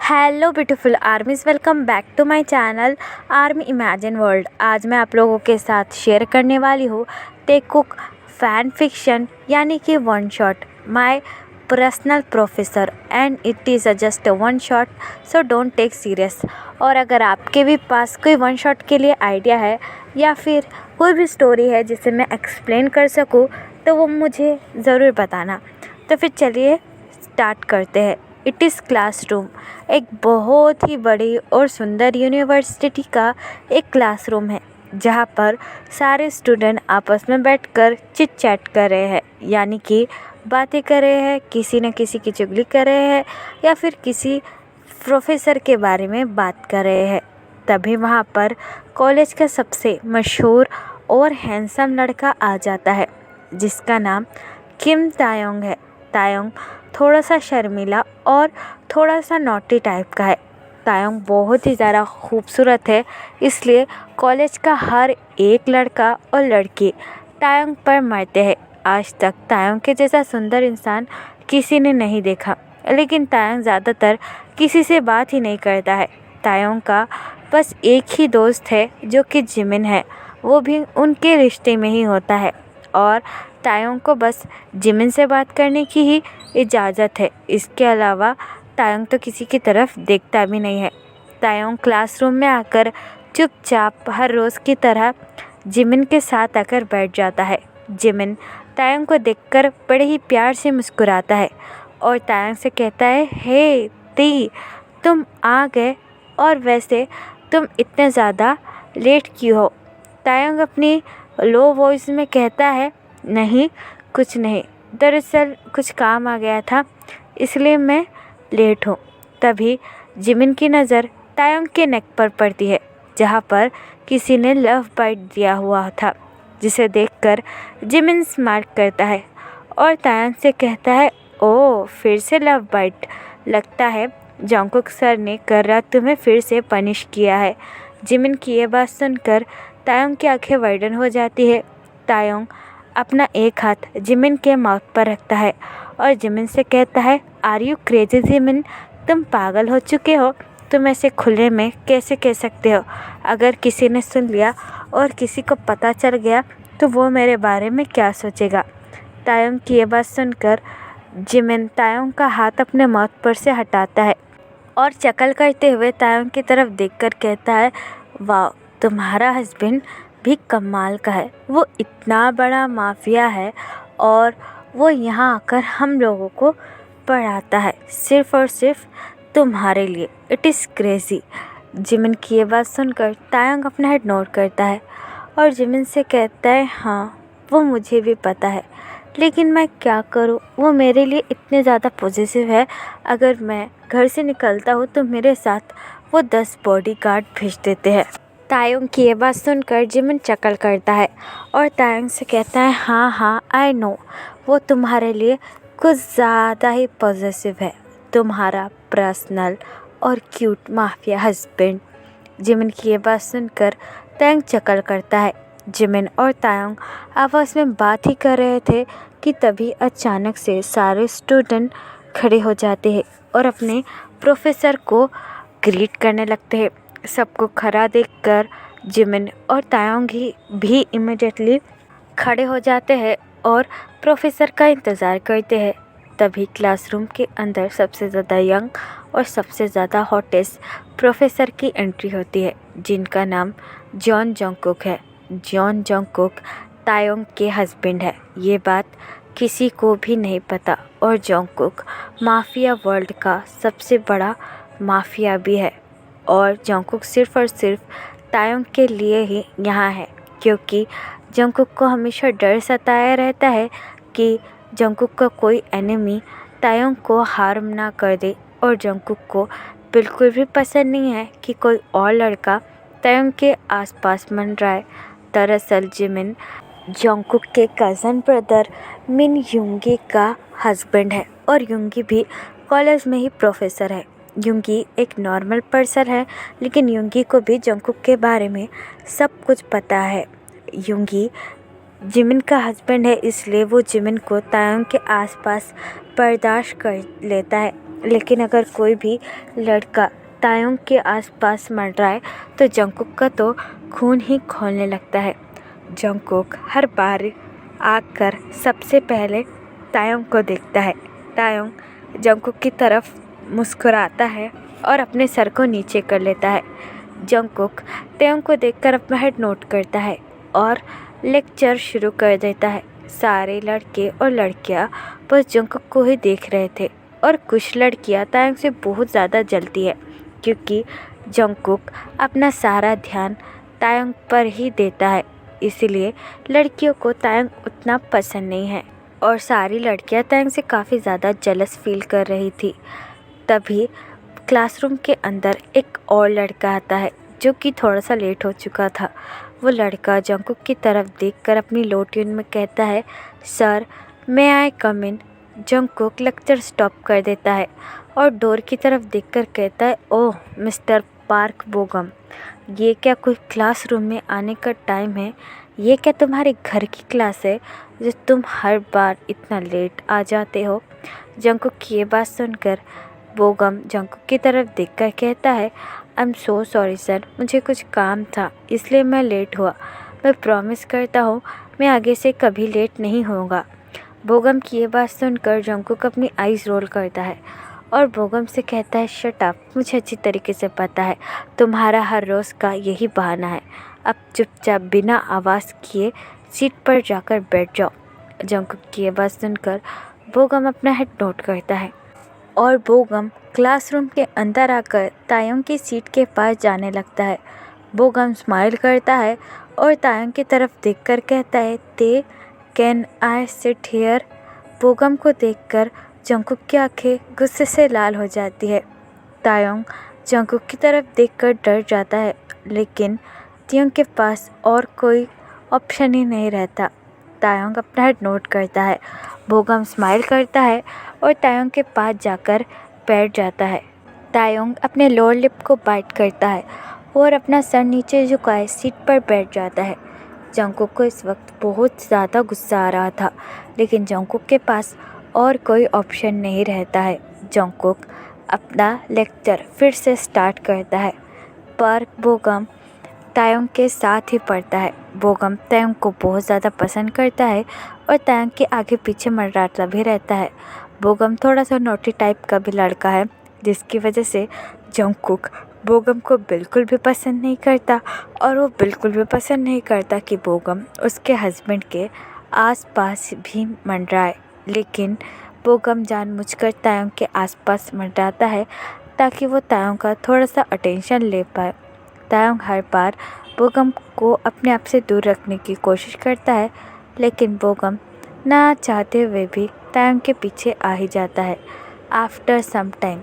Hello beautiful ARMYs, welcome back to my channel ARMY imagine world. आज मैं आप लोगों के साथ शेयर करने वाली हूँ टेक कुक फैन फिक्शन यानी कि one shot my personal professor and it is just one shot, so don't take serious. और अगर आपके भी पास कोई वन शॉट के लिए आइडिया है या फिर कोई भी स्टोरी है जिसे मैं एक्सप्लेन कर सकूँ तो वो मुझे ज़रूर बताना। तो फिर चलिए स्टार्ट करते हैं। इट इज़ क्लासरूम एक बहुत ही बड़ी और सुंदर यूनिवर्सिटी का एक क्लासरूम है जहाँ पर सारे स्टूडेंट आपस में बैठकर चिट चैट कर रहे हैं, यानी कि बातें कर रहे हैं, किसी न किसी की चुगली कर रहे हैं या फिर किसी प्रोफेसर के बारे में बात कर रहे हैं। तभी वहाँ पर कॉलेज का सबसे मशहूर और हैंडसम लड़का आ जाता है जिसका नाम किम तायोंग है। तायोंग थोड़ा सा शर्मीला और थोड़ा सा नॉटी टाइप का है। तायोंग बहुत ही ज़्यादा खूबसूरत है, इसलिए कॉलेज का हर एक लड़का और लड़की तायोंग पर मरते हैं। आज तक तायोंग के जैसा सुंदर इंसान किसी ने नहीं देखा, लेकिन तायोंग ज़्यादातर किसी से बात ही नहीं करता है। तायोंग का बस एक ही दोस्त है जो कि जिमिन है, वो भी उनके रिश्ते में ही होता है और तायोंग को बस जिमिन से बात करने की ही इजाज़त है। इसके अलावा तायोंग तो किसी की तरफ देखता भी नहीं है। तायोंग क्लासरूम में आकर चुपचाप हर रोज़ की तरह जिमिन के साथ आकर बैठ जाता है। जिमिन तायोंग को देखकर बड़े ही प्यार से मुस्कुराता है और तायोंग से कहता है, हे ती, तुम आ गए, और वैसे तुम इतने ज़्यादा लेट क्यों हो? तायोंग अपनी लो वॉइस में कहता है, नहीं कुछ नहीं, दरअसल कुछ काम आ गया था इसलिए मैं लेट हूँ। तभी जिमिन की नज़र तायोंग के नेक पर पड़ती है जहाँ पर किसी ने लव बाइट दिया हुआ था, जिसे देखकर जिमिन स्माइल करता है और तायोंग से कहता है, ओह फिर से लव बाइट, लगता है जंगकुक सर ने कल रात तुम्हें फिर से पनिश किया है। जिमिन की ये बात सुनकर तायोंग की आंखें वाइडन हो जाती है। तायोंग अपना एक हाथ जिमिन के माउथ पर रखता है और जिमिन से कहता है, आर यू क्रेजी जिमिन, तुम पागल हो चुके हो? तुम ऐसे खुले में कैसे कह सकते हो? अगर किसी ने सुन लिया और किसी को पता चल गया तो वो मेरे बारे में क्या सोचेगा? तायोंग की ये बात सुनकर जिमिन तायोंग का हाथ अपने माउथ पर से हटाता है और चकल करते हुए तायोंग की तरफ देखकर कहता है, वाह, तुम्हारा हस्बैंड भी कमाल का है। वो इतना बड़ा माफिया है और वो यहाँ आकर हम लोगों को पढ़ाता है सिर्फ़ और सिर्फ तुम्हारे लिए। It is crazy. जिमिन की ये बात सुनकर तायोंग अपना हेड नोट करता है और जिमिन से कहता है, हाँ वो मुझे भी पता है, लेकिन मैं क्या करूँ, वो मेरे लिए इतने ज़्यादा पॉजिटिव है। अगर मैं घर से निकलता हूँ तो मेरे साथ वो 10 बॉडीगार्ड भेज देते हैं। तायोंग की ये बात सुनकर जिमिन चकल करता है और तायोंग से कहता है, हाँ हाँ आई नो, वो तुम्हारे लिए कुछ ज़्यादा ही पॉजिटिव है, तुम्हारा पर्सनल और क्यूट माफिया हस्बैंड। जिमिन की ये बात सुनकर तायोंग चकल करता है। जिमिन और तायोंग आपस में बात ही कर रहे थे कि तभी अचानक से सारे स्टूडेंट खड़े हो जाते हैं और अपने प्रोफेसर को ग्रीट करने लगते हैं। सबको खड़ा देखकर जिमिन और तायोंग भी इमिडिएटली खड़े हो जाते हैं और प्रोफेसर का इंतज़ार करते हैं। तभी क्लासरूम के अंदर सबसे ज़्यादा यंग और सबसे ज़्यादा हॉटेस्ट प्रोफेसर की एंट्री होती है, जिनका नाम जॉन जंगकुक है। जॉन जंगकुक तायोंग के हस्बैंड है। ये बात किसी को भी नहीं पता और जंगकुक माफिया वर्ल्ड का सबसे बड़ा माफिया भी है और जंगकुक सिर्फ़ और सिर्फ तायोंग के लिए ही यहाँ है, क्योंकि जंगकुक को हमेशा डर सताया रहता है कि जंगकुक का कोई एनिमी तायोंग को हार्म ना कर दे। और जंगकुक को बिल्कुल भी पसंद नहीं है कि कोई और लड़का तायोंग के आसपास मंडराए। दरअसल जिमिन जंगकुक के कज़न ब्रदर मिन युंगी का हस्बैंड है और युंगी भी कॉलेज में ही प्रोफेसर है। युंगी एक नॉर्मल पर्सन है, लेकिन युंगी को भी जंगकुक के बारे में सब कुछ पता है। युंगी जिमिन का हस्बैंड है, इसलिए वो जिमिन को तायोंग के आसपास बर्दाश्त कर लेता है। लेकिन अगर कोई भी लड़का तायोंग के आसपास मंडराए तो जंगकुक का तो खून ही खौलने लगता है। जंगकुक हर बार आकर सबसे पहले तायोंग को देखता है। तायोंग जंगकुक की तरफ मुस्कुराता है और अपने सर को नीचे कर लेता है। जंगकुक तायोंग को देखकर अपना हेड नोट करता है और लेक्चर शुरू कर देता है। सारे लड़के और लड़कियां बस जंगकुक को ही देख रहे थे और कुछ लड़कियां तायोंग से बहुत ज़्यादा जलती है क्योंकि जंगकुक अपना सारा ध्यान तायोंग पर ही देता है। इसीलिए लड़कियों को तायोंग उतना पसंद नहीं है और सारी लड़कियां तायोंग से काफ़ी ज़्यादा जेलस फील कर रही थी। तभी क्लासरूम के अंदर एक और लड़का आता है जो कि थोड़ा सा लेट हो चुका था। वो लड़का जंगकुक की तरफ देखकर अपनी लो ट्यून में कहता है, सर मे आई कम इन। जंगकुक लेक्चर स्टॉप कर देता है और डोर की तरफ देखकर कहता है, ओह मिस्टर पार्क बोगम, ये क्या कोई क्लासरूम में आने का टाइम है? ये क्या तुम्हारे घर की क्लास है जो तुम हर बार इतना लेट आ जाते हो? जंगकुक की ये बात सुनकर बोगम जंगकुक की तरफ देखकर कहता है, I am so sorry sir, मुझे कुछ काम था इसलिए मैं लेट हुआ। मैं प्रॉमिस करता हूँ मैं आगे से कभी लेट नहीं होऊंगा। बोगम की ये बात सुनकर जंगकुक अपनी आईज रोल करता है और बोगम से कहता है, शट अप, मुझे अच्छी तरीके से पता है तुम्हारा हर रोज़ का यही बहाना है। अब चुपचाप बिना आवाज़ किए सीट पर जाकर बैठ जाओ। जंगकुक की ये बात सुनकर बोगम अपना हेड नोट करता है और बोगम क्लासरूम के अंदर आकर तायोंग की सीट के पास जाने लगता है। बोगम स्माइल करता है और तायोंग की तरफ देखकर कहता है, ते कैन आई सिट हियर? बोगम को देखकर जंगकुक की आंखें गुस्से से लाल हो जाती है। तायोंग जंगकुक की तरफ देखकर डर जाता है लेकिन तायोंग के पास और कोई ऑप्शन ही नहीं रहता। तायोंग अपना हेड नोट करता है। बोगम स्माइल करता है और तायोंग के पास जाकर बैठ जाता है। तायोंग अपने लोअर लिप को बाइट करता है और अपना सर नीचे झुकाए सीट पर बैठ जाता है। जंगकुक को इस वक्त बहुत ज़्यादा गुस्सा आ रहा था लेकिन जंगकुक के पास और कोई ऑप्शन नहीं रहता है। जंगकुक अपना लेक्चर फिर से स्टार्ट करता है पर बोगम तायोंग के साथ ही पढ़ता है। बोगम तायोंग को बहुत ज़्यादा पसंद करता है और तायोंग के आगे पीछे मंडराता भी रहता है। बोगम थोड़ा सा नोटी टाइप का भी लड़का है जिसकी वजह से जंगकुक बोगम को बिल्कुल भी पसंद नहीं करता और वो बिल्कुल भी पसंद नहीं करता कि बोगम उसके हस्बैंड के आसपास भी मंडराए। लेकिन बोगम जानबूझकर तायोंग के आसपास मंडराता है ताकि वो तायोंग का थोड़ा सा अटेंशन ले पाए। तायोंग हर बार बोगम को अपने आप से दूर रखने की कोशिश करता है लेकिन बोगम ना चाहते हुए भी तायोंग के पीछे आ ही जाता है। आफ्टर सम टाइम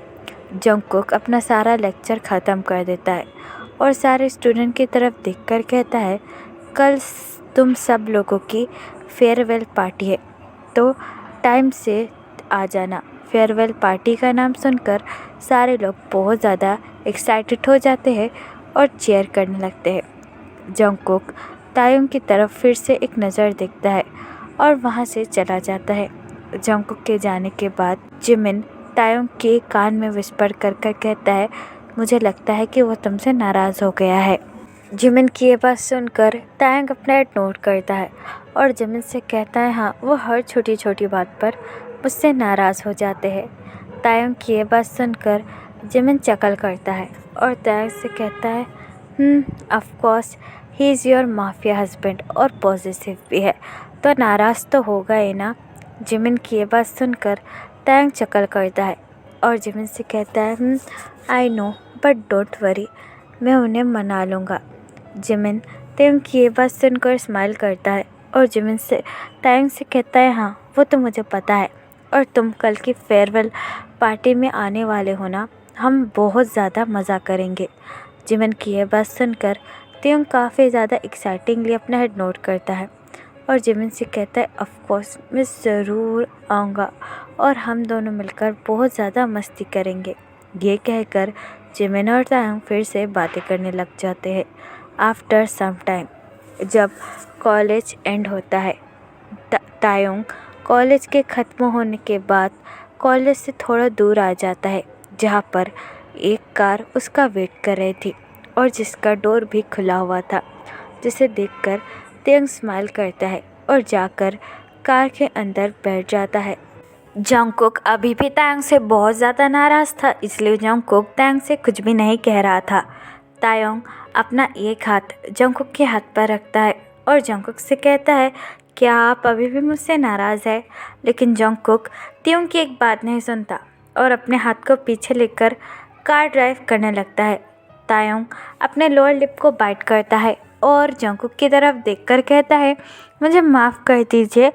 जंगकुक अपना सारा लेक्चर ख़त्म कर देता है और सारे स्टूडेंट की तरफ देखकर कहता है, कल तुम सब लोगों की फेयरवेल पार्टी है तो टाइम से आ जाना। फेयरवेल पार्टी का नाम सुनकर सारे लोग बहुत ज़्यादा एक्साइटेड हो जाते हैं और चीयर करने लगते हैं। जंगकुक तायोंग की तरफ फिर से एक नज़र देखता है और वहाँ से चला जाता है। जंगकुक के जाने के बाद जिमिन तायोंग के कान में विस्पर कर कहता है, मुझे लगता है कि वो तुमसे नाराज़ हो गया है। जिमिन की ये बात सुनकर तायोंग अपना हेड नोट करता है और जिमिन से कहता है, हाँ वो हर छोटी छोटी बात पर मुझसे नाराज़ हो जाते हैं। तायोंग की ये बात सुनकर जिमिन चकल करता है और तायोंग से कहता है, of course he is your mafia husband और पॉजिटिव भी है तो नाराज़ तो होगा ही ना। जिमिन की ये बात सुनकर तायोंग चकल करता है और जिमिन से कहता है, I know but don't worry, मैं उन्हें मना लूँगा। जिमिन तायोंग की ये बात सुनकर स्माइल करता है और जिमिन से तायोंग से कहता है, हाँ वो तो मुझे पता है और तुम कल की फेयरवेल पार्टी में आने वाले हो ना, हम बहुत ज़्यादा मज़ा करेंगे। जिमिन की ये बात सुनकर तायोंग काफ़ी ज़्यादा एक्साइटिंगली अपना हेड नोट करता है और जिमिन से कहता है, ऑफ कोर्स मैं ज़रूर आऊँगा और हम दोनों मिलकर बहुत ज़्यादा मस्ती करेंगे। ये कहकर जिमिन और तायोंग फिर से बातें करने लग जाते हैं। आफ्टर सम टाइम जब कॉलेज एंड होता है, तायोंग कॉलेज के ख़त्म होने के बाद कॉलेज से थोड़ा दूर आ जाता है, जहाँ पर एक कार उसका वेट कर रही थी और जिसका डोर भी खुला हुआ था, जिसे देखकर तेंग स्माइल करता है और जाकर कार के अंदर बैठ जाता है। जंगकुक अभी भी तायंग से बहुत ज़्यादा नाराज़ था, इसलिए जंगकुक तायंग से कुछ भी नहीं कह रहा था। तायंग अपना एक हाथ जंगकुक के हाथ पर रखता है और जंगकुक से कहता है, क्या आप अभी भी मुझसे नाराज़ है? लेकिन जंगकुक तायंग की एक बात नहीं सुनता और अपने हाथ को पीछे लेकर कार ड्राइव करने लगता है। तायंग अपने लोअर लिप को बाइट करता है और जंगकुक की तरफ देखकर कहता है, मुझे माफ़ कर दीजिए,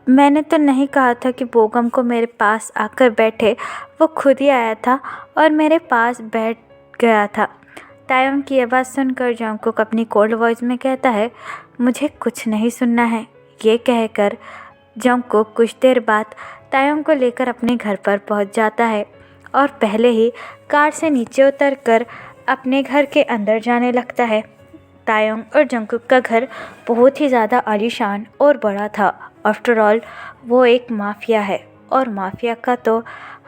मैंने तो नहीं कहा था कि बोगम को मेरे पास आकर बैठे, वो खुद ही आया था और मेरे पास बैठ गया था। तायंग की आवाज़ सुनकर जंगकुक अपनी कोल्ड वॉइस में कहता है, मुझे कुछ नहीं सुनना है। ये कहकर जंगकुक कुछ देर बाद तायंग को लेकर अपने घर पर पहुंच जाता है और पहले ही कार से नीचे उतरकर अपने घर के अंदर जाने लगता है। तायंग और जंगकुक का घर बहुत ही ज़्यादा आलीशान और बड़ा था। आफ्टर ऑल वो एक माफिया है और माफिया का तो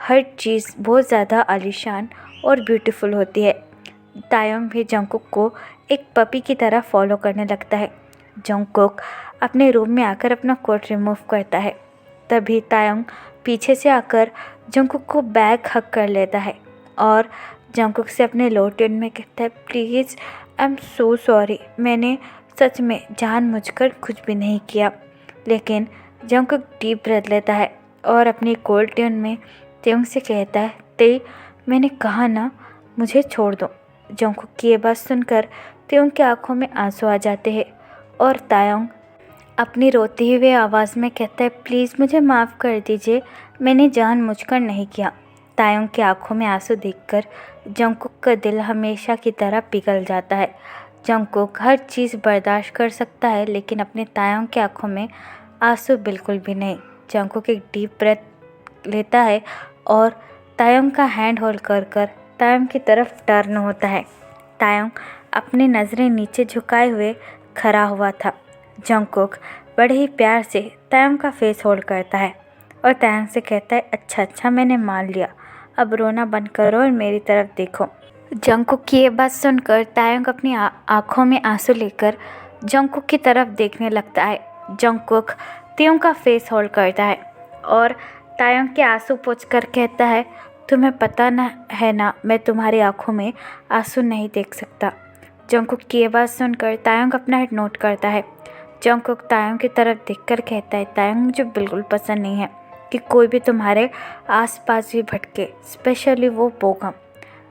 हर चीज़ बहुत ज़्यादा आलीशान और ब्यूटीफुल होती है। तायंग भी जंगकुक को एक पपी की तरह फॉलो करने लगता है। जंगकुक अपने रूम में आकर अपना कोट रिमूव करता है, तभी तायंग पीछे से आकर जंगकुक को बैग हक कर लेता है और जंगकुक से अपने लो टोन में कहता है, please I am so sorry, मैंने सच में जानबूझकर कुछ भी नहीं किया। लेकिन जंगकुक डीप ब्रेथ लेता है और अपनी कोल्ड ट्यून में तायंग से कहता है, ते मैंने कहा ना, मुझे छोड़ दो। जंगकुक की ये बात सुनकर तायंग की आंखों में आंसू आ जाते हैं और तायंग अपनी रोती हुई आवाज़ में कहता है, प्लीज़ मुझे माफ़ कर दीजिए, मैंने जानबूझकर नहीं किया। तायंग की आंखों में आंसू देखकर जंगकुक का दिल हमेशा की तरह पिघल जाता है। जंगकुक हर चीज़ बर्दाश्त कर सकता है, लेकिन अपने तायंग की आंखों में आंसू बिल्कुल भी नहीं। जंगकुक एक डीप ब्रेथ लेता है और तायंग का हैंड होल्ड कर तायंग की तरफ टर्न होता है। तायंग अपनी नज़रें नीचे झुकाए हुए खड़ा हुआ था। जंगकुक बड़े ही प्यार से तायंग का फेस होल्ड करता है और तायंग से कहता है, अच्छा मैंने मान लिया, अब रोना बंद करो और मेरी तरफ देखो। जंगकुक की ये बात सुनकर तायंग अपनी आँखों में आंसू लेकर जंगकुक की तरफ देखने लगता है। जंगकुक तायंग का फेस होल्ड करता है और तायंग के आंसू पोंछकर कहता है, तुम्हें पता न है ना, मैं तुम्हारी आंखों में आंसू नहीं देख सकता। जंगकुक की ये बात सुनकर तायंग अपना हेड नोट करता है। जंगकुक तायंग की तरफ देखकर कहता है, तायंग मुझे बिल्कुल पसंद नहीं है कि कोई भी तुम्हारे आसपास भी भटके, स्पेशली वो बोगम।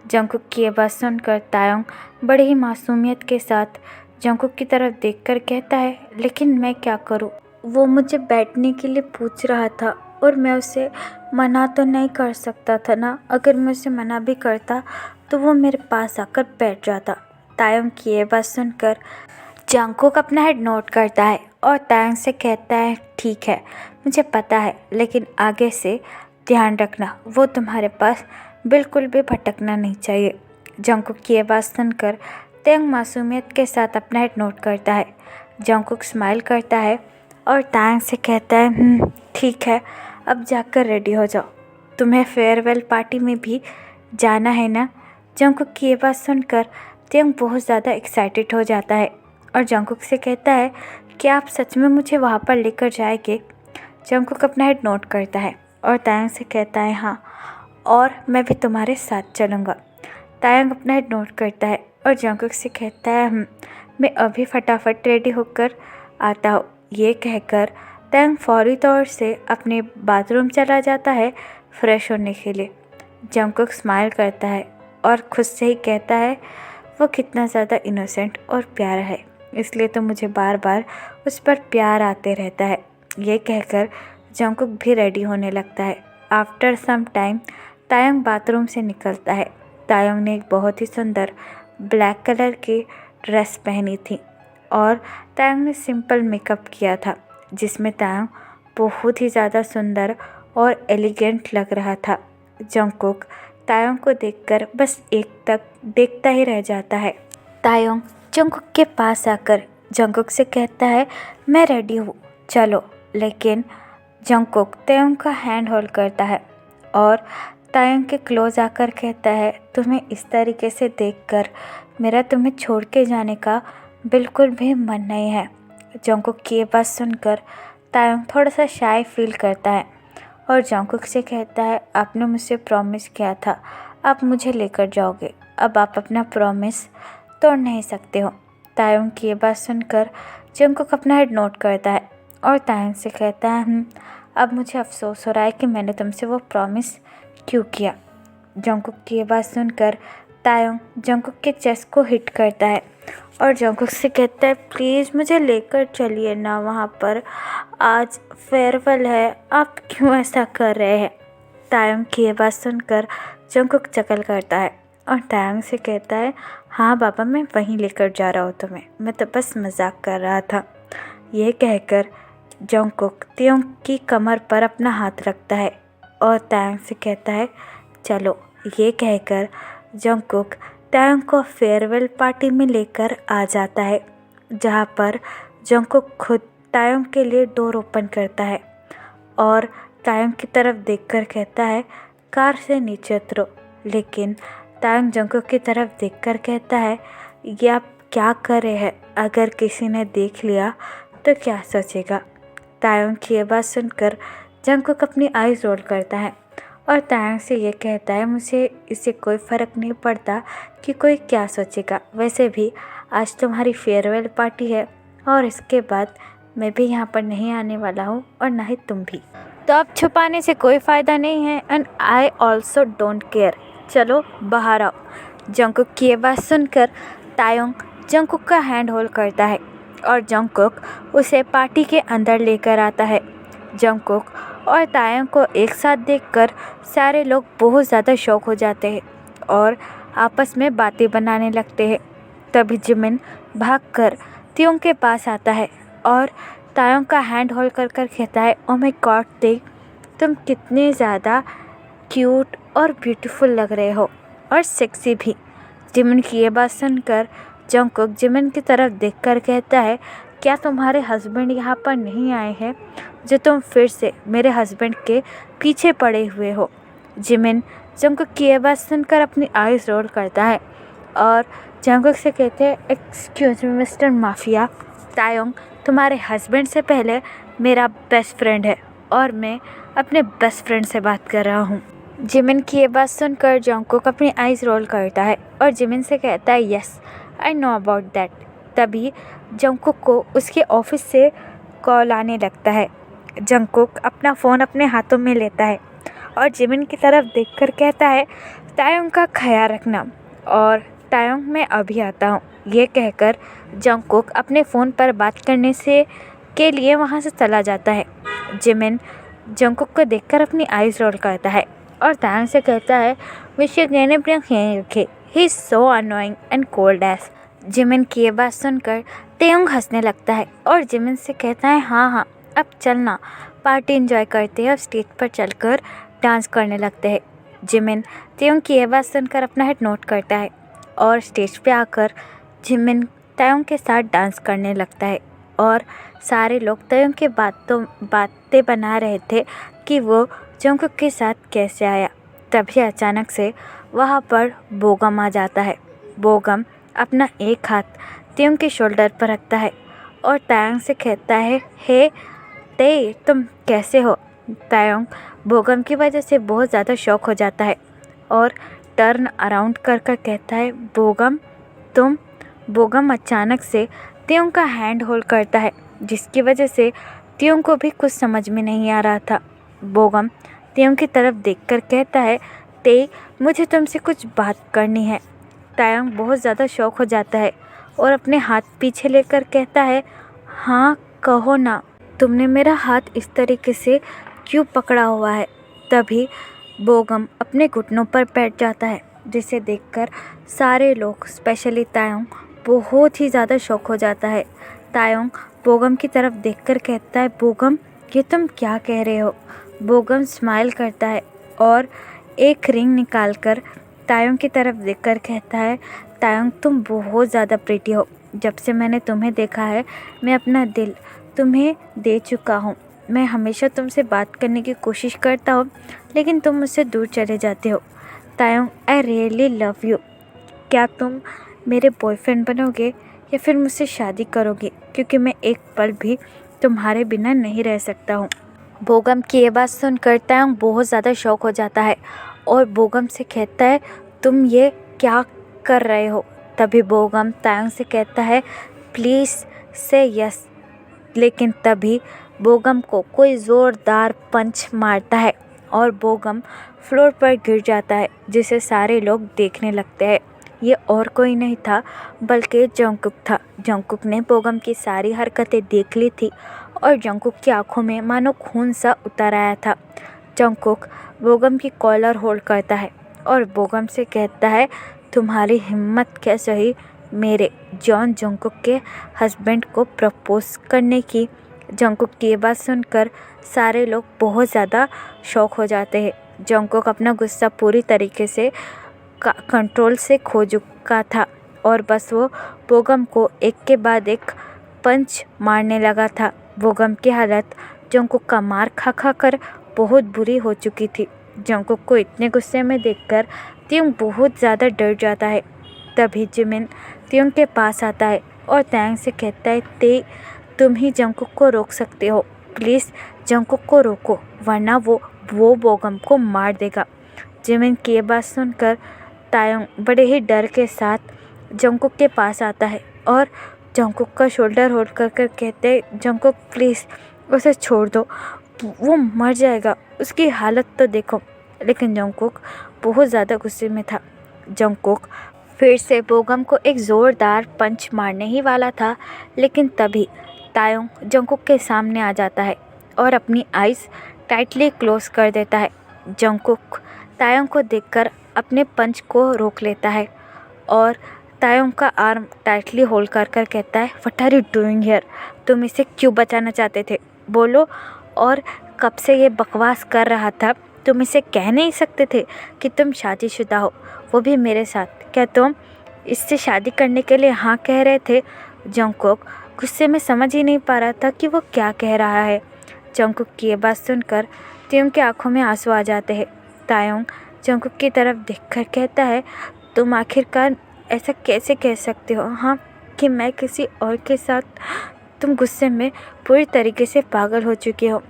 जंगकुक की ये बात सुनकर तायंग बड़े ही मासूमियत के साथ जंगकुक की तरफ देखकर कहता है, लेकिन मैं क्या करूं? वो मुझे बैठने के लिए पूछ रहा था और मैं उसे मना तो नहीं कर सकता था ना। अगर मैं उसे मना भी करता तो वो मेरे पास आकर बैठ जाता। तायंग की ये बात सुनकर जंगकुक अपना हेड नोट करता है और तायंग से कहता है, ठीक है मुझे पता है, लेकिन आगे से ध्यान रखना, वो तुम्हारे पास बिल्कुल भी भटकना नहीं चाहिए। जंगकुक की ये बात सुनकर तायंग मासूमियत के साथ अपना हेड नोट करता है। जंगकुक स्माइल करता है और तायंग से कहता है, ठीक है, अब जाकर रेडी हो जाओ, तुम्हें फेयरवेल पार्टी में भी जाना है ना। जंगकुक की ये बात सुनकर तायंग बहुत ज़्यादा एक्साइटेड हो जाता है और जंगकुक से कहता है, क्या आप सच में मुझे वहाँ पर लेकर जाएंगे? जंगकुक अपना हेड नोट करता है और तायंग से कहता है, हाँ, और मैं भी तुम्हारे साथ चलूँगा। तायंग अपना हेड नोट करता है और जंगकुक से कहता है, मैं अभी फटाफट रेडी होकर आता हूँ। ये कहकर तायंग फौरी तौर से अपने बाथरूम चला जाता है फ्रेश होने के लिए। जंगकुक स्माइल करता है और खुद से ही कहता है, वो कितना ज़्यादा इनोसेंट और प्यारा है, इसलिए तो मुझे बार बार उस पर प्यार आते रहता है। ये कहकर जंगकुक भी रेडी होने लगता है। After some time Taehyung bathroom से निकलता है। तायंग ने एक बहुत ही सुंदर ब्लैक कलर की ड्रेस पहनी थी और तायंग ने सिंपल मेकअप किया था, जिसमें तायंग बहुत ही ज़्यादा सुंदर और एलिगेंट लग रहा था। जंगकुक तायंग को देखकर बस एक तक देखता ही रह जाता है। तायंग जंगकुक के पास आकर जंगकुक से कहता है, मैं रेडी हूँ, चलो। लेकिन जंगकुक तायंग का हैंड होल्ड करता है और तायंग के क्लोज आकर कहता है, तुम्हें इस तरीके से देखकर मेरा तुम्हें छोड़ के जाने का बिल्कुल भी मन नहीं है। जंगकुक की ये बात सुनकर तायंग थोड़ा सा शाय फील करता है और जंगकुक से कहता है, आपने मुझसे प्रॉमिस किया था आप मुझे लेकर जाओगे, अब आप अपना प्रॉमिस तोड़ नहीं सकते हो। तायंग की ये बात सुनकर जंगकुक अपना हेड नोट करता है और तायंग से कहता है, अब मुझे अफसोस हो रहा है कि मैंने तुमसे वो प्रॉमिस क्यों किया। जंगकुक की ये बात सुनकर तायंग जंगकुक के चेस्ट को हिट करता है और जंगकुक से कहता है, प्लीज़ मुझे लेकर चलिए ना वहाँ पर, आज फेयरवेल है, आप क्यों ऐसा कर रहे हैं। तायंग की ये बात सुनकर जंगकुक चकल करता है और तायंग से कहता है, हाँ बाबा मैं वहीं लेकर जा रहा हूँ तुम्हें, मैं तो बस मजाक कर रहा था। ये कहकर जंगकुक तायंग की कमर पर अपना हाथ रखता है और तायंग से कहता है, चलो। ये कहकर जंगकुक तायंग को फेयरवेल पार्टी में लेकर आ जाता है, जहाँ पर जंगकुक खुद तायंग के लिए डोर ओपन करता है और तायंग की तरफ देखकर कहता है, कार से नीचे उतरो। लेकिन तायंग जंगकुक की तरफ देखकर कहता है, ये आप क्या कर रहे हैं, अगर किसी ने देख लिया तो क्या सोचेगा। तायंग की ये बात सुनकर जंगकुक अपनी आईज रोल करता है और तायंग से ये कहता है, मुझे इससे कोई फ़र्क नहीं पड़ता कि कोई क्या सोचेगा, वैसे भी आज तुम्हारी फेयरवेल पार्टी है और इसके बाद मैं भी यहाँ पर नहीं आने वाला हूँ और ना ही तुम भी, तो अब छुपाने से कोई फ़ायदा नहीं है and I also don't care, चलो बाहर आओ। जंगकुक की ये बात सुनकर तायंग जंगकुक का हैंड होल्ड करता है और जंगकुक उसे पार्टी के अंदर लेकर आता है। जंगकुक और तायंग को एक साथ देखकर सारे लोग बहुत ज़्यादा शॉक हो जाते हैं और आपस में बातें बनाने लगते हैं। तभी जिमिन भागकर तायंग के पास आता है और तायंग का हैंड होल्ड कर कर कहता है, ओ माय गॉड देख, तुम कितने ज़्यादा क्यूट और ब्यूटीफुल लग रहे हो और सेक्सी भी। जिमिन की ये बात सुनकर जंगकुक जिमिन की तरफ देखकर कहता है, क्या तुम्हारे हस्बैंड यहाँ पर नहीं आए हैं जो तुम फिर से मेरे हस्बैंड के पीछे पड़े हुए हो। जिमिन जंगकुक की ये बात सुनकर अपनी आईज रोल करता है और जंगकुक से कहते हैं, excuse me mister mafia, Tayang तुम्हारे हस्बैंड से पहले मेरा बेस्ट फ्रेंड है और मैं अपने बेस्ट फ्रेंड से बात कर रहा हूँ। जिमिन की ये बात सुनकर जंगकुक अपनी आईज रोल करता है और जिमिन से कहता है, yes I know about that. तभी जंगकुक को उसके ऑफिस से कॉल आने लगता है। जंगकुक अपना फ़ोन अपने हाथों में लेता है और जिमिन की तरफ देखकर कहता है, तायंग का ख्याल रखना और तायंग मैं अभी आता हूँ। ये कहकर जंगकुक अपने फ़ोन पर बात करने से के लिए वहाँ से चला जाता है। जिमिन जंगकुक को देखकर अपनी आईज रोल करता है और तायंग से कहता है, विश यू गेन अपना ख्याल रखे, he is so annoying and cold S. Jimin की ये बात सुनकर तायंग हंसने लगता है और जिमिन से कहता है, हाँ हाँ अब चलना, पार्टी एंजॉय करते हैं और स्टेज पर चलकर डांस करने लगते हैं। जिमिन तायंग की ये बात सुनकर अपना हेड नोट करता है और स्टेज पे आकर जिमिन तायंग के साथ डांस करने लगता है और सारे लोग तायंग के बातें बना रहे थे कि वो जंगकुक के साथ कैसे आया। तभी अचानक से वहाँ पर बोगम आ जाता है। बोगम अपना एक हाथ तायंग के शोल्डर पर रखता है और तायंग से कहता है, हे ते तुम कैसे हो। तायंग बोगम की वजह से बहुत ज़्यादा शॉक हो जाता है और टर्न अराउंड कर कर कहता है, बोगम तुम। बोगम अचानक से तायंग का हैंड होल्ड करता है, जिसकी वजह से तायंग को भी कुछ समझ में नहीं आ रहा था। बोगम तायंग की तरफ देखकर कहता है, ते मुझे तुमसे कुछ बात करनी है। तायंग बहुत ज़्यादा शॉक हो जाता है और अपने हाथ पीछे लेकर कहता है, हाँ कहो ना, तुमने मेरा हाथ इस तरीके से क्यों पकड़ा हुआ है। तभी बोगम अपने घुटनों पर बैठ जाता है, जिसे देखकर सारे लोग स्पेशली तायंग बहुत ही ज़्यादा शॉक हो जाता है। तायंग बोगम की तरफ देखकर कहता है, बोगम ये तुम क्या कह रहे हो। बोगम स्माइल करता है और एक रिंग निकालकर तायंग की तरफ देखकर कहता है, तायंग तुम बहुत ज़्यादा प्रीटी हो। जब से मैंने तुम्हें देखा है मैं अपना दिल तुम्हें दे चुका हूँ। मैं हमेशा तुमसे बात करने की कोशिश करता हूँ, लेकिन तुम मुझसे दूर चले जाते हो। तायोंग, आई रियली लव यू। क्या तुम मेरे बॉयफ्रेंड बनोगे या फिर मुझसे शादी करोगे? क्योंकि मैं एक पल भी तुम्हारे बिना नहीं रह सकता हूँ। बोगम की ये बात सुनकर तायोंग बहुत ज़्यादा शॉक हो जाता है और बोगम से कहता है, तुम ये क्या कर रहे हो? तभी बोगम तायोंग से कहता है, प्लीज़ से यस। लेकिन तभी बोगम को कोई ज़ोरदार पंच मारता है और बोगम फ्लोर पर गिर जाता है, जिसे सारे लोग देखने लगते हैं। ये और कोई नहीं था बल्कि जंगकुक था। जंगकुक ने बोगम की सारी हरकतें देख ली थी और जंगकुक की आंखों में मानो खून सा उतर आया था। जंगकुक बोगम की कॉलर होल्ड करता है और बोगम से कहता है, तुम्हारी हिम्मत कैसे हुई मेरे जॉन जंगकुक के हस्बैंड को प्रपोज करने की? जंगकुक की ये बात सुनकर सारे लोग बहुत ज़्यादा शॉक हो जाते हैं। जंगकुक अपना गुस्सा पूरी तरीके से कंट्रोल से खो चुका था और बस वो बोगम को एक के बाद एक पंच मारने लगा था। बोगम की हालत जंगकुक का मार खा खा कर बहुत बुरी हो चुकी थी। जंगकुक को इतने गुस्से में देखकर त्योंग बहुत ज़्यादा डर जाता है। तभी जिमिन त्योंग के पास आता है और तायांग से कहता है, ते तुम ही जंगकुक को रोक सकते हो। प्लीज़ जंगकुक को रोको, वरना वो बोगम को मार देगा। जिमिन की ये बात सुनकर तायांग बड़े ही डर के साथ जंगकुक के पास आता है और जंगकुक का शोल्डर होल्ड कर कर कहते हैं, जंगकुक प्लीज़ उसे छोड़ दो, वो मर जाएगा, उसकी हालत तो देखो। लेकिन जंगकुक बहुत ज़्यादा गुस्से में था। जंगकुक फिर से बोगम को एक ज़ोरदार पंच मारने ही वाला था, लेकिन तभी तायोंग जंगकुक के सामने आ जाता है और अपनी आइज़ टाइटली क्लोज कर देता है। जंगकुक तायोंग को देखकर अपने पंच को रोक लेता है और तायोंग का आर्म टाइटली होल्ड कर कर कहता है, what are you doing here? तुम इसे क्यों बचाना चाहते थे? बोलो। और कब से ये बकवास कर रहा था? तुम इसे कह नहीं सकते थे कि तुम शादीशुदा हो, वो भी मेरे साथ? क्या तुम इससे शादी करने के लिए हाँ कह रहे थे? जंगकुक गुस्से में समझ ही नहीं पा रहा था कि वो क्या कह रहा है। जंगकुक की ये बात सुनकर त्योंग की आंखों में आंसू आ जाते हैं। तायोंग जंगकुक की तरफ देखकर कहता है, तुम आखिरकार ऐसा कैसे कह सकते हो हाँ कि मैं किसी और के साथ? तुम गुस्से में पूरी तरीके से पागल हो चुके हो।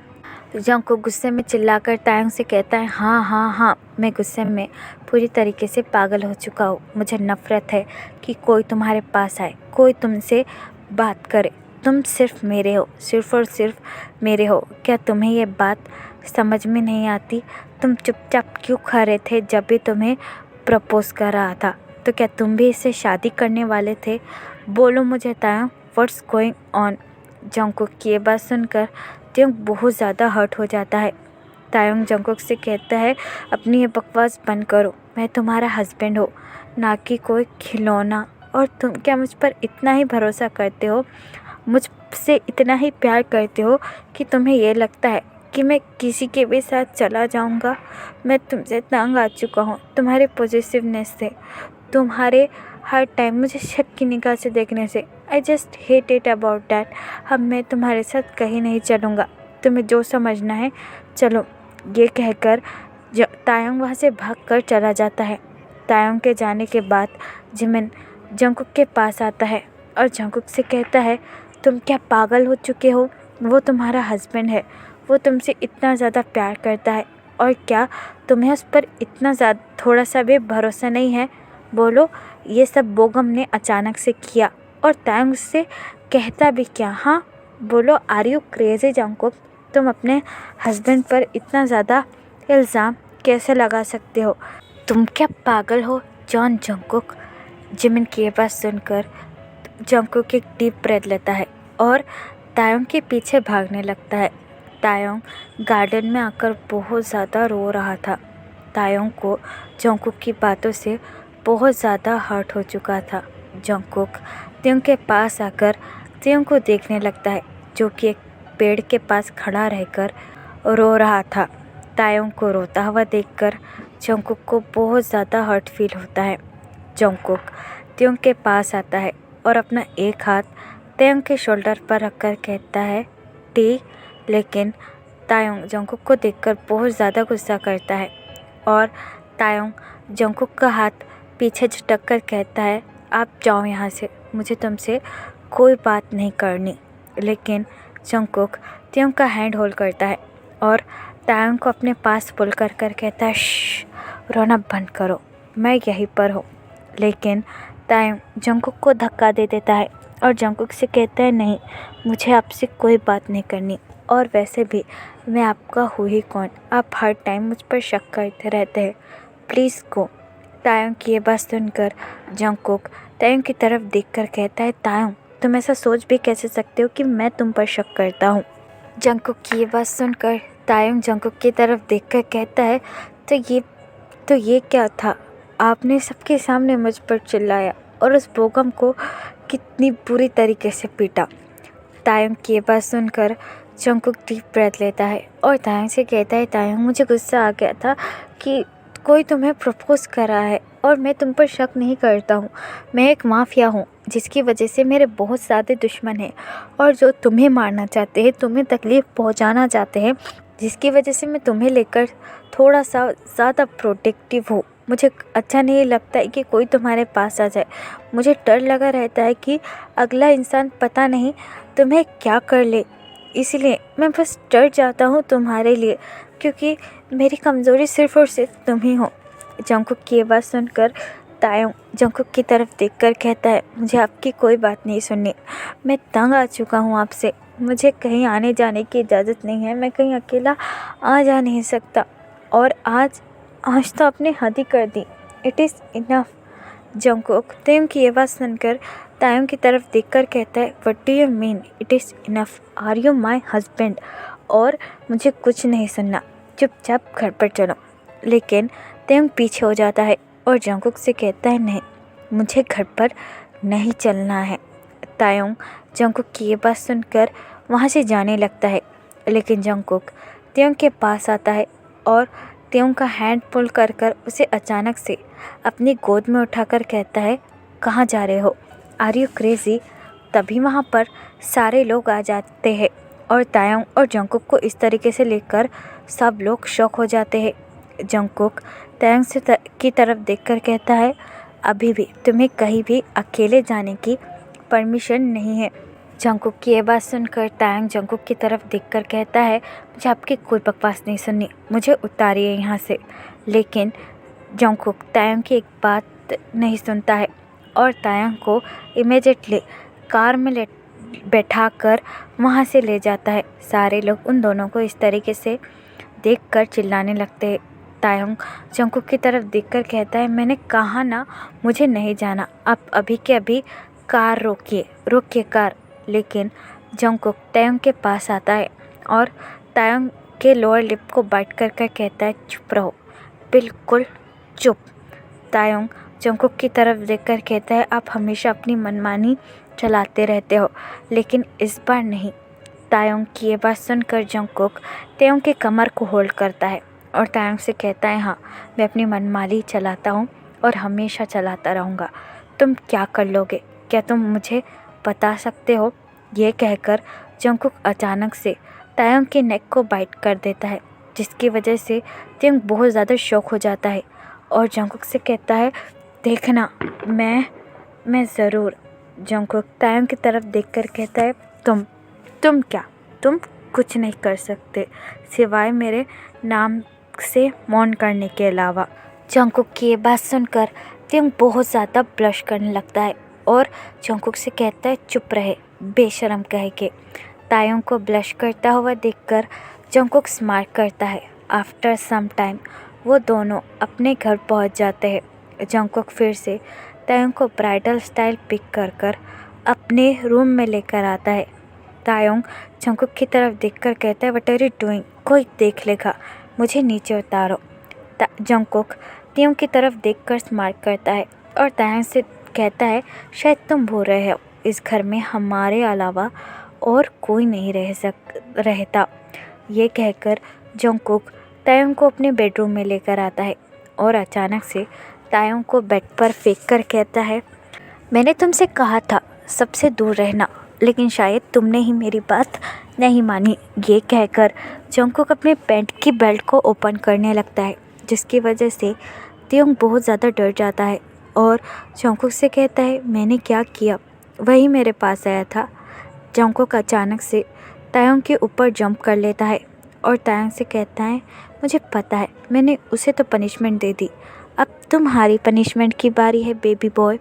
जंगकुक गुस्से में चिल्लाकर तायांग से कहता है, हाँ हाँ हाँ, मैं गुस्से में पूरी तरीके से पागल हो चुका हूँ। मुझे नफ़रत है कि कोई तुम्हारे पास आए, कोई तुमसे बात करे। तुम सिर्फ मेरे हो, सिर्फ और सिर्फ मेरे हो। क्या तुम्हें ये बात समझ में नहीं आती? तुम चुपचाप क्यों खड़े थे जब भी तुम्हें प्रपोज कर रहा था? तो क्या तुम भी इससे शादी करने वाले थे? बोलो मुझे Tayang, what's going on? Jungkook की ये बात सुनकर त्योंग बहुत ज़्यादा हर्ट हो जाता है। तायोंग जंगकुक से कहता है, अपनी ये बकवास बंद करो, मैं तुम्हारा हस्बैंड हो, ना कि कोई खिलौना। और तुम क्या मुझ पर इतना ही भरोसा करते हो, मुझसे इतना ही प्यार करते हो कि तुम्हें ये लगता है कि मैं किसी के भी साथ चला जाऊंगा? मैं तुमसे तंग आ चुका हूँ तुम्हारे पॉजिटिवनेस से, तुम्हारे हर टाइम मुझे शक की निगाह से देखने से। I just hate it about that. अब मैं तुम्हारे साथ कहीं नहीं चलूँगा, तुम्हें जो समझना है चलो। ये कहकर तायोंग वहाँ से भागकर चला जाता है। तायोंग के जाने के बाद जिमिन जंगकुक के पास आता है और जंगकुक से कहता है, तुम क्या पागल हो चुके हो? वो तुम्हारा हस्बैंड है, वो तुमसे इतना ज़्यादा प्यार करता है और क्या तुम्हें उस पर इतना ज़्यादा थोड़ा सा भी भरोसा नहीं है? बोलो, ये सब बोगम ने अचानक से किया और तायोंग से कहता भी क्या? हाँ बोलो, आर यू क्रेजी जंगकुक? तुम अपने हस्बैंड पर इतना ज़्यादा इल्ज़ाम कैसे लगा सकते हो? तुम क्या पागल हो जॉन जंगकुक? जिमिन की ये बात सुनकर जंगकुक एक डीप ब्रेथ लेता है और तायोंग के पीछे भागने लगता है। तायोंग गार्डन में आकर बहुत ज़्यादा रो रहा था। तायोंग को जंगकुक की बातों से बहुत ज़्यादा हर्ट हो चुका था। जंगकुक त्योंग के पास आकर त्योंग को देखने लगता है, जो कि एक पेड़ के पास खड़ा रहकर रो रहा था। तायोंग को रोता हुआ देखकर जंगकुक को बहुत ज़्यादा हर्ट फील होता है। जंगकुक त्योंग के पास आता है और अपना एक हाथ त्योंग के शोल्डर पर रखकर कहता है, टी लेकिन तायोंग जंगकुक को देखकर बहुत ज़्यादा गुस्सा करता है और तायोंग जंगकुक का हाथ पीछे झटक कर कहता है, आप जाओ यहाँ से, मुझे तुमसे कोई बात नहीं करनी। लेकिन जंगकुक तायोंग का हैंड होल्ड करता है और तायोंग को अपने पास पुल कर कहता है, श्श, रोना बंद करो, मैं यहीं पर हूँ। लेकिन तायोंग जंगकुक को धक्का दे देता है और जंगकुक से कहता है, नहीं, मुझे आपसे कोई बात नहीं करनी, और वैसे भी मैं आपका हूँ ही कौन, आप हर टाइम मुझ पर शक करते रहते हैं, प्लीज़ गो। तायोंग की ये बात सुनकर जंगकुक तायोंग की तरफ देखकर कहता है, तायोंग तुम ऐसा सोच भी कैसे सकते हो कि मैं तुम पर शक करता हूँ। जंगकुक की ये बात सुनकर तायोंग जंगकुक की तरफ देखकर कहता है, तो ये क्या था, आपने सबके सामने मुझ पर चिल्लाया और उस बोगम को कितनी बुरी तरीके से पीटा। तायोंग की ये बात सुनकर जंगकुक डीप ब्रेथ लेता है और तायोंग से कहता है, तायोंग मुझे गुस्सा आ गया था कि कोई तुम्हें प्रपोज कर रहा है और मैं तुम पर शक नहीं करता हूँ। मैं एक माफिया हूँ जिसकी वजह से मेरे बहुत ज़्यादा दुश्मन हैं और जो तुम्हें मारना चाहते हैं, तुम्हें तकलीफ़ पहुँचाना चाहते हैं, जिसकी वजह से मैं तुम्हें लेकर थोड़ा सा ज़्यादा प्रोटेक्टिव हूँ। मुझे अच्छा नहीं लगता है कि कोई तुम्हारे पास आ जाए। मुझे डर लगा रहता है कि अगला इंसान पता नहीं तुम्हें क्या कर ले, इसलिए मैं बस डर जाता हूँ तुम्हारे लिए, क्योंकि मेरी कमज़ोरी सिर्फ़ और सिर्फ तुम ही हो। जंगकुक की ये बात सुनकर तायोंग जंगकुक की तरफ देखकर कहता है, मुझे आपकी कोई बात नहीं सुननी, मैं तंग आ चुका हूँ आपसे, मुझे कहीं आने जाने की इजाज़त नहीं है, मैं कहीं अकेला आ जा नहीं सकता, और आज तो आपने हद ही कर दी, इट इज़ इनफ। जंगकुक तायोंग की ये बात सुनकर तायोंग की तरफ देखकर कहता है, what do you mean it is enough, are you my husband, और मुझे कुछ नहीं सुनना, चुपचाप घर पर चलो। लेकिन तायोंग पीछे हो जाता है और जंगकुक से कहता है, नहीं, मुझे घर पर नहीं चलना है। तायोंग जंगकुक की ये बात सुनकर वहाँ से जाने लगता है, लेकिन जंगकुक तायोंग के पास आता है और तायोंग का हैंड पुल कर उसे अचानक से अपनी गोद में उठाकर कहता है, कहाँ जा रहे हो, आर यू क्रेज़ी। तभी वहाँ पर सारे लोग आ जाते हैं और तायोंग और जंगकुक को इस तरीके से लेकर सब लोग शॉक हो जाते हैं। जंगकुक तायोंग की तरफ देखकर कहता है, अभी भी तुम्हें कहीं भी अकेले जाने की परमिशन नहीं है। जंगकुक की ये बात सुनकर तायोंग जंगकुक की तरफ देखकर कहता है, मुझे आपकी कोई बकवास नहीं सुननी, मुझे उतारिए यहाँ से। लेकिन जंगकुक तायोंग की एक बात नहीं सुनता है और तायोंग को इमीडिएटली कार में बैठाकर वहाँ से ले जाता है। सारे लोग उन दोनों को इस तरीके से देखकर चिल्लाने लगते हैं। तायोंग जंगकुक की तरफ देखकर कहता है, मैंने कहा ना मुझे नहीं जाना, आप अभी के अभी कार रोकिए कार। लेकिन जंगकुक तायोंग के पास आता है और तायोंग के लोअर लिप को बाइट कर कहता है, चुप रहो, बिल्कुल चुप। तायोंग जंगकुक की तरफ देखकर कहता है, आप हमेशा अपनी मनमानी चलाते रहते हो, लेकिन इस बार नहीं। तायोंग की ये बात सुनकर जंगकुक तायोंग के कमर को होल्ड करता है और तायोंग से कहता है, हाँ, मैं अपनी मनमानी चलाता हूँ और हमेशा चलाता रहूँगा, तुम क्या कर लोगे, क्या तुम मुझे बता सकते हो। ये कहकर जंगकुक अचानक से तायोंग के नेक को बाइट कर देता है, जिसकी वजह से तायोंग बहुत ज़्यादा शॉक हो जाता है और जंगकुक से कहता है, देखना मैं ज़रूर। जंगकुक तायोंग की तरफ देखकर कहता है, तुम क्या, तुम कुछ नहीं कर सकते सिवाय मेरे नाम से मौन करने के अलावा। जंगकुक की ये बात सुनकर तायोंग बहुत ज़्यादा ब्लश करने लगता है और जंगकुक से कहता है, चुप रहे, बेशरम कह के। तायोंग को ब्लश करता हुआ देखकर जंगकुक स्माइल करता है। आफ्टर सम टाइम वो दोनों अपने घर पहुंच जाते हैं। जंगकुक फिर से तायोंग को ब्राइडल स्टाइल पिक कर अपने रूम में लेकर आता है। तायोंग जंगकुक की तरफ देखकर कहता है, व्हाट आर यू डूइंग, कोई देख लेगा, मुझे नीचे उतारो। जंगकुक तायोंग की तरफ देखकर स्माइल करता है और तायोंग से कहता है, शायद तुम भूल रहे हो, इस घर में हमारे अलावा और कोई नहीं रहता। ये कहकर जंगकुक तायोंग को अपने बेडरूम में लेकर आता है और अचानक से तायोंग को बेड पर फेंक कर कहता है, मैंने तुमसे कहा था सबसे दूर रहना, लेकिन शायद तुमने ही मेरी बात नहीं मानी। ये कहकर जंगकुक अपने पैंट की बेल्ट को ओपन करने लगता है, जिसकी वजह से त्योंग बहुत ज़्यादा डर जाता है और जंगकुक से कहता है, मैंने क्या किया, वही मेरे पास आया था। जंगकुक अचानक से तायोंग के ऊपर जंप कर लेता है और तायोंग से कहता है, मुझे पता है, मैंने उसे तो पनिशमेंट दे दी, अब तुम्हारी पनिशमेंट की बारी है बेबी बॉय।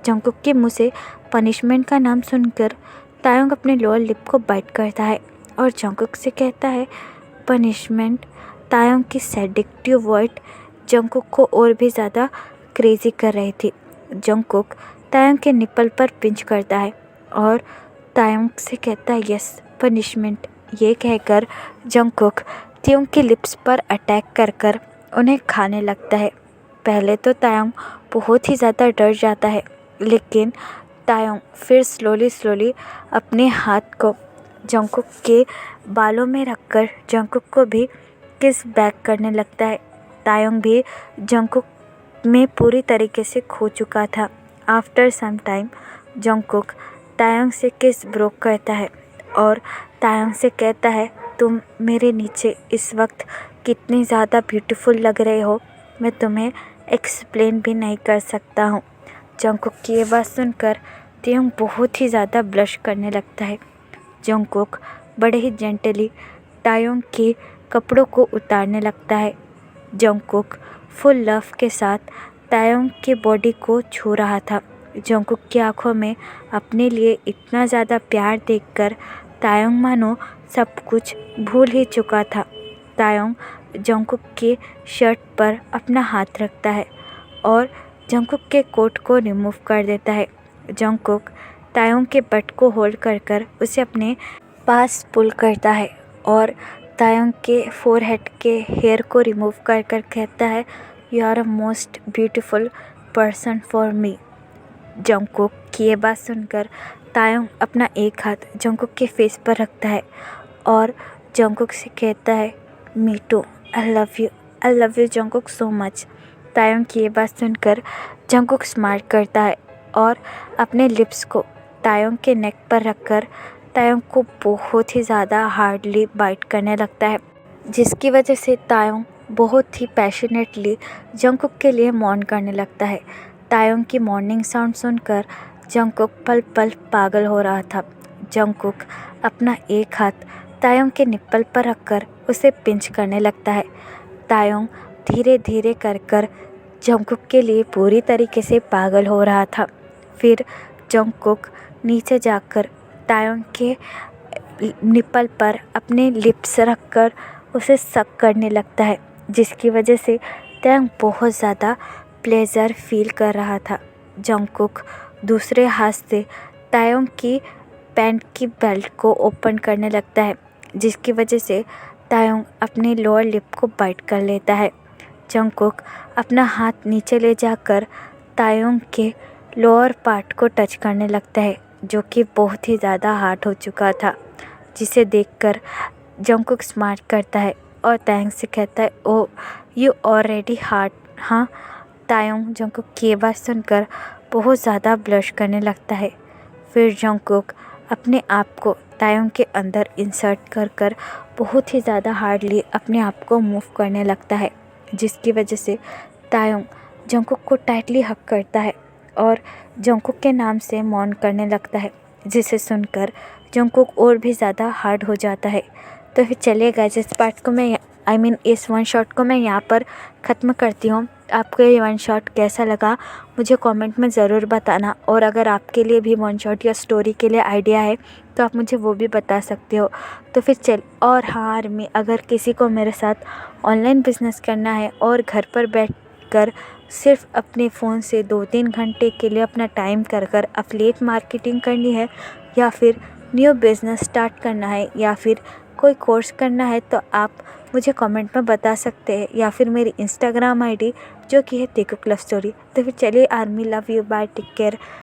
जंगकुक के मुंह से पनिशमेंट का नाम सुनकर तायोंग अपने लोअर लिप को बाइट करता है और जंगकुक से कहता है, पनिशमेंट। तायोंग की सेडिक्टिव वर्ड जंगकुक को और भी ज़्यादा क्रेजी कर रही थी। जंगकुक तायोंग के निपल पर पिंच करता है और तायोंग से कहता है, यस पनिशमेंट। ये कहकर जंगकुक त्योंग की लिप्स पर अटैक कर उन्हें खाने लगता है। पहले तो तायोंग बहुत ही ज़्यादा डर जाता है, लेकिन तायोंग फिर स्लोली अपने हाथ को जंगकुक के बालों में रखकर जंगकुक को भी किस बैक करने लगता है। तायोंग भी जंगकुक में पूरी तरीके से खो चुका था। आफ्टर सम टाइम जंगकुक तायोंग से किस ब्रोक करता है और तायोंग से कहता है, तुम मेरे नीचे इस वक्त कितनी ज़्यादा ब्यूटीफुल लग रहे हो, मैं तुम्हें एक्सप्लेन भी नहीं कर सकता हूँ। जंगकुक की ये बात सुनकर त्योंग बहुत ही ज़्यादा ब्लश करने लगता है। जंगकुक बड़े ही जेंटली तायोंग के कपड़ों को उतारने लगता है। जंगकुक फुल लव के साथ तायोंग की बॉडी को छू रहा था। जंगकुक की आंखों में अपने लिए इतना ज़्यादा प्यार देखकर तायोंग मानो सब कुछ भूल ही चुका था। तायोंग जंगकुक के शर्ट पर अपना हाथ रखता है और जंगकुक के कोट को रिमूव कर देता है। जंगकुक तायोंग के बट को होल्ड कर उसे अपने पास पुल करता है और तायोंग के फोरहेड के हेयर को रिमूव कर कहता है, you are a most beautiful person for me. Jungkook की ये बात सुनकर तायोंग अपना एक हाथ जंगकुक के फेस पर रखता है और जंगकुक से कहता है, me too, I love you Jungkook so much. Taeyong की ये बात सुनकर जंगकुक स्माइल करता है और अपने लिप्स को तायोंग के नेक पर रखकर तायोंग को बहुत ही ज़्यादा हार्डली बाइट करने लगता है, जिसकी वजह से तायोंग बहुत ही पैशनेटली जंगकुक के लिए मौन करने लगता है। तायोंग की मॉर्निंग साउंड सुनकर जंगकुक पल पल पागल हो रहा था। जंगकुक अपना एक हाथ तायोंग के निप्पल पर रखकर उसे पिंच करने लगता है। तायोंग धीरे धीरे कर जंगकुक के लिए पूरी तरीके से पागल हो रहा था। फिर जंगकुक नीचे जाकर तायोंग के निप्पल पर अपने लिप्स रखकर उसे सक करने लगता है, जिसकी वजह से तायोंग बहुत ज़्यादा प्लेजर फील कर रहा था। जंगकुक दूसरे हाथ से तायोंग की पैंट की बेल्ट को ओपन करने लगता है, जिसकी वजह से तायोंग अपने लोअर लिप को बाइट कर लेता है। जंगकुक अपना हाथ नीचे ले जाकर तायोंग के लोअर पार्ट को टच करने लगता है, जो कि बहुत ही ज़्यादा हार्ड हो चुका था, जिसे देखकर जंगकुक स्माइल करता है और तायोंग से कहता है, ओ यू ऑलरेडी हार्ड, हाँ। तायोंग जंगकुक की बात सुनकर बहुत ज़्यादा ब्लश करने लगता है। फिर जंगकुक अपने आप को तायोंग के अंदर इंसर्ट कर बहुत ही ज़्यादा हार्डली अपने आप को मूव करने लगता है, जिसकी वजह से तायोंग जंगकुक को टाइटली हग करता है और जंगकुक के नाम से मौन करने लगता है, जिसे सुनकर जंगकुक और भी ज़्यादा हार्ड हो जाता है। तो फिर चलिएगा, इस पार्ट को मैं इस वन शॉट को मैं यहाँ पर ख़त्म करती हूँ। आपको ये वन शॉट कैसा लगा मुझे कमेंट में ज़रूर बताना, और अगर आपके लिए भी वन शॉट या स्टोरी के लिए आइडिया है तो आप मुझे वो भी बता सकते हो। तो फिर और हाँ आर्मी, अगर किसी को मेरे साथ ऑनलाइन बिजनेस करना है और घर पर बैठकर सिर्फ अपने फ़ोन से 2-3 घंटे के लिए अपना टाइम कर एफिलिएट मार्केटिंग करनी है, या फिर न्यू बिज़नेस स्टार्ट करना है, या फिर कोई कोर्स करना है, तो आप मुझे कमेंट में बता सकते हैं, या फिर मेरी इंस्टाग्राम आईडी जो कि है तेकुक लव स्टोरी। तो फिर चलिए ARMY, love you, bye, take care.